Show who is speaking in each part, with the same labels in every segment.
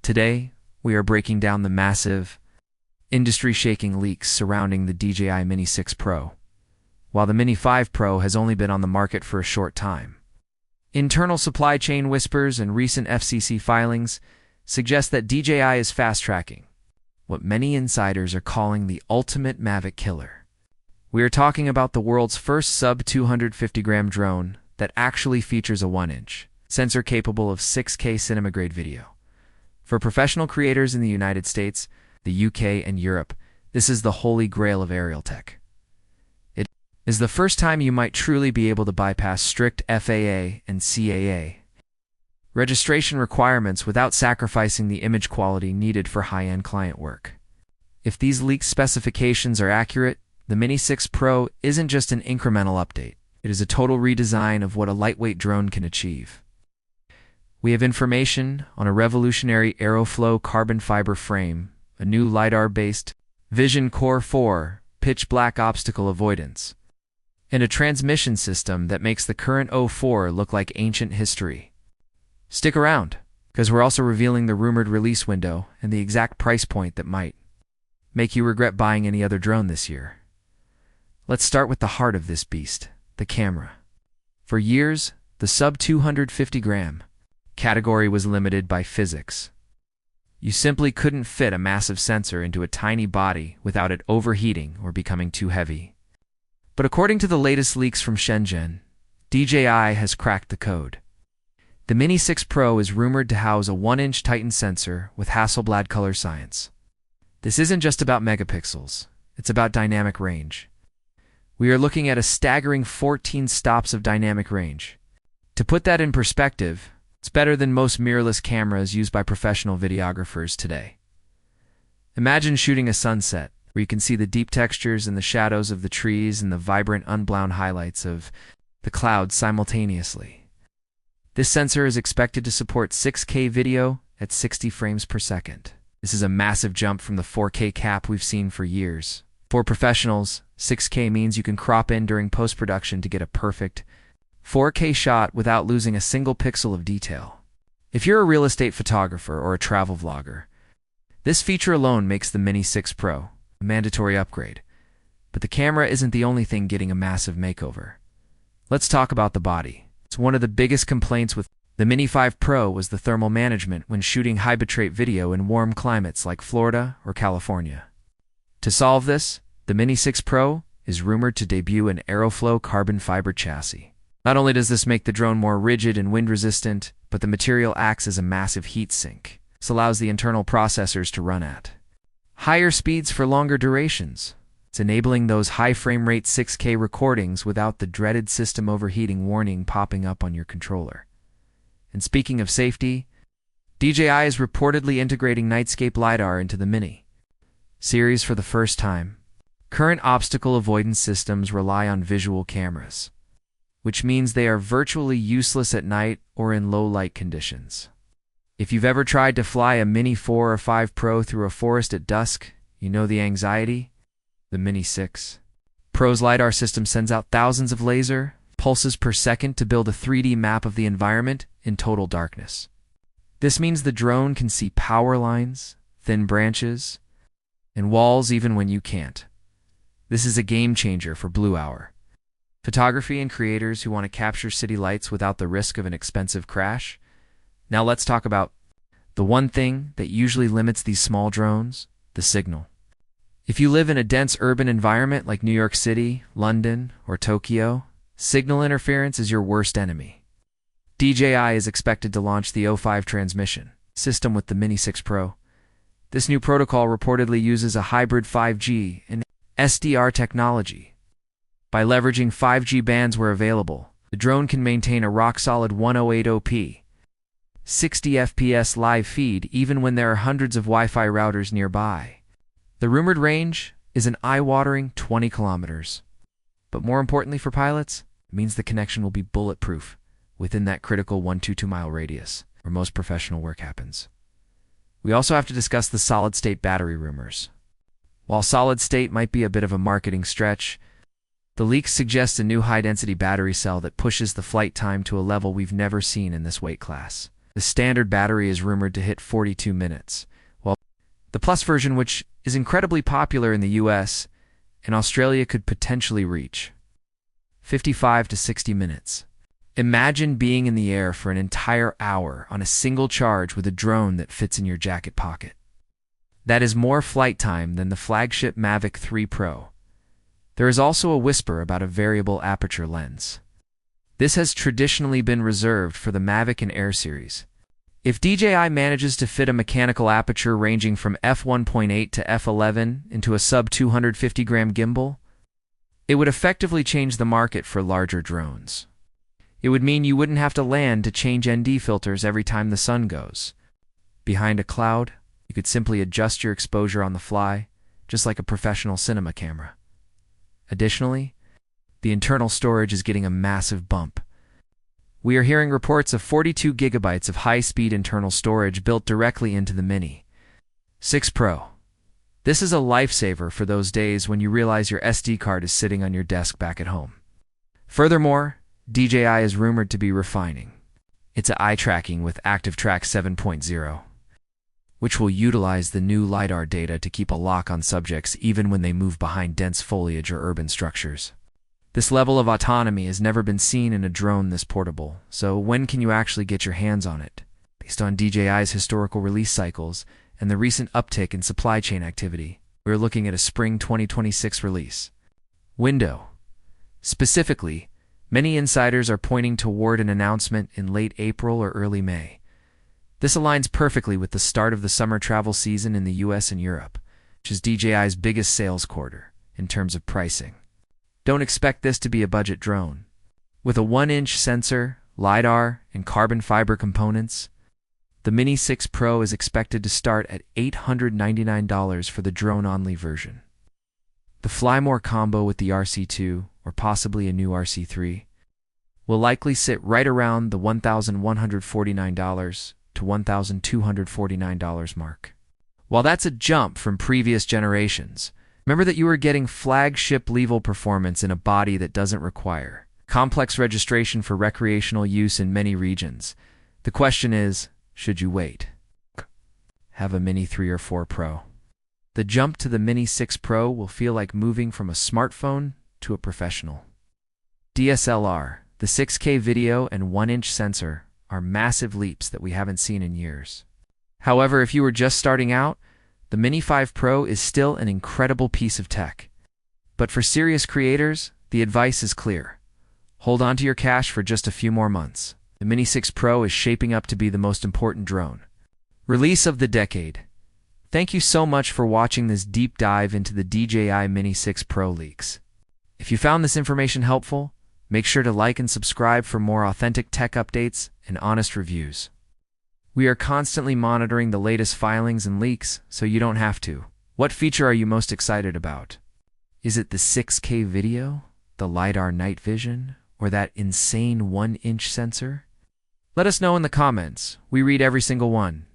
Speaker 1: Today, we are breaking down the massive, industry-shaking leaks surrounding the DJI Mini 6 Pro, while the Mini 5 Pro has only been on the market for a short time. Internal supply chain whispers and recent FCC filings suggest that DJI is fast-tracking what many insiders are calling the ultimate Mavic Killer. We are talking about the world's first sub-250-gram drone that actually features a 1-inch sensor capable of 6K cinema-grade video. For professional creators in the United States, the UK, and Europe, this is the holy grail of aerial tech. It is the first time you might truly be able to bypass strict FAA and CAA registration requirements without sacrificing the image quality needed for high-end client work. If these leaked specifications are accurate, the Mini 6 Pro isn't just an incremental update. It is a total redesign of what a lightweight drone can achieve. We have information on a revolutionary Aero-Flow Carbon Fiber frame, a new LiDAR-based Vision Core 4 pitch-black obstacle avoidance, and a transmission system that makes the current O4 look like ancient history. Stick around, because we're also revealing the rumored release window and the exact price point that might make you regret buying any other drone this year. Let's start with the heart of this beast, the camera. For years, the sub-250-gram category was limited by physics. You simply couldn't fit a massive sensor into a tiny body without it overheating or becoming too heavy. But according to the latest leaks from Shenzhen, DJI has cracked the code. The Mini 6 Pro is rumored to house a 1-inch Titan sensor with Hasselblad color science. This isn't just about megapixels, it's about dynamic range. We are looking at a staggering 14 stops of dynamic range. To put that in perspective, it's better than most mirrorless cameras used by professional videographers today. Imagine shooting a sunset, where you can see the deep textures and the shadows of the trees and the vibrant, unblown highlights of the clouds simultaneously. This sensor is expected to support 6K video at 60 frames per second. This is a massive jump from the 4K cap we've seen for years. For professionals, 6K means you can crop in during post-production to get a perfect 4K shot without losing a single pixel of detail. If you're a real estate photographer or a travel vlogger, this feature alone makes the Mini 6 Pro a mandatory upgrade. But the camera isn't the only thing getting a massive makeover. Let's talk about the body. It's one of the biggest complaints with the Mini 5 Pro was the thermal management when shooting high bitrate video in warm climates like Florida or California. To solve this, the Mini 6 Pro is rumored to debut an Aero-Flow Carbon Fiber chassis. Not only does this make the drone more rigid and wind-resistant, but the material acts as a massive heat sink. This allows the internal processors to run at higher speeds for longer durations. It's enabling those high frame rate 6K recordings without the dreaded system overheating warning popping up on your controller. And speaking of safety, DJI is reportedly integrating Nightscape LiDAR into the Mini series for the first time. Current obstacle avoidance systems rely on visual cameras, which means they are virtually useless at night or in low-light conditions. If you've ever tried to fly a Mini 4 or 5 Pro through a forest at dusk, you know the anxiety. The Mini 6 Pro's LiDAR system sends out thousands of laser pulses per second to build a 3D map of the environment in total darkness. This means the drone can see power lines, thin branches, and walls even when you can't. This is a game changer for Blue Hour photography and creators who want to capture city lights without the risk of an expensive crash. Now let's talk about the one thing that usually limits these small drones, the signal. If you live in a dense urban environment like New York City, London, or Tokyo, signal interference is your worst enemy. DJI is expected to launch the O5 transmission system with the Mini 6 Pro. This new protocol reportedly uses a hybrid 5G and SDR technology. By leveraging 5G bands where available, the drone can maintain a rock-solid 1080p, 60 FPS live feed even when there are hundreds of Wi-Fi routers nearby. The rumored range is an eye-watering 20 kilometers. But more importantly for pilots, it means the connection will be bulletproof within that critical 1-2 mile radius where most professional work happens. We also have to discuss the solid-state battery rumors. While solid-state might be a bit of a marketing stretch, the leaks suggest a new high-density battery cell that pushes the flight time to a level we've never seen in this weight class. The standard battery is rumored to hit 42 minutes, while the Plus version, which is incredibly popular in the US and Australia, could potentially reach 55 to 60 minutes. Imagine being in the air for an entire hour on a single charge with a drone that fits in your jacket pocket. That is more flight time than the flagship Mavic 3 Pro. There is also a whisper about a variable aperture lens. This has traditionally been reserved for the Mavic and Air series. If DJI manages to fit a mechanical aperture ranging from f1.8 to f11 into a sub-250-gram gimbal, it would effectively change the market for larger drones. It would mean you wouldn't have to land to change ND filters every time the sun goes. Behind a cloud, you could simply adjust your exposure on the fly, just like a professional cinema camera. Additionally, the internal storage is getting a massive bump. We are hearing reports of 42 gigabytes of high-speed internal storage built directly into the Mini 6 Pro. This is a lifesaver for those days when you realize your SD card is sitting on your desk back at home. Furthermore, DJI is rumored to be refining its eye tracking with ActiveTrack 7.0, which will utilize the new LiDAR data to keep a lock on subjects even when they move behind dense foliage or urban structures. This level of autonomy has never been seen in a drone this portable, so when can you actually get your hands on it? Based on DJI's historical release cycles and the recent uptick in supply chain activity, we're looking at a spring 2026 release window. Specifically, many insiders are pointing toward an announcement in late April or early May. This aligns perfectly with the start of the summer travel season in the US and Europe, which is DJI's biggest sales quarter in terms of pricing. Don't expect this to be a budget drone. With a 1-inch sensor, LiDAR, and carbon fiber components, the Mini 6 Pro is expected to start at $899 for the drone-only version. The Fly More combo with the RC2, or possibly a new RC3, will likely sit right around the $1,149 to $1,249 mark. While that's a jump from previous generations, remember that you are getting flagship-level performance in a body that doesn't require complex registration for recreational use in many regions. The question is, should you wait? Have a Mini 3 or 4 Pro. The jump to the Mini 6 Pro will feel like moving from a smartphone to a professional. DSLR, the 6K video and 1-inch sensor are massive leaps that we haven't seen in years. However, if you were just starting out, the Mini 5 Pro is still an incredible piece of tech. But for serious creators, the advice is clear. Hold on to your cash for just a few more months. The Mini 6 Pro is shaping up to be the most important drone release of the decade. Thank you so much for watching this deep dive into the DJI Mini 6 Pro leaks. If you found this information helpful, make sure to like and subscribe for more authentic tech updates and honest reviews. We are constantly monitoring the latest filings and leaks, so you don't have to. What feature are you most excited about? Is it the 6K video, the LiDAR night vision, or that insane 1-inch sensor? Let us know in the comments. We read every single one.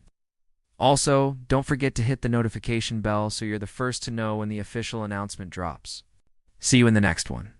Speaker 1: Also, don't forget to hit the notification bell so you're the first to know when the official announcement drops. See you in the next one.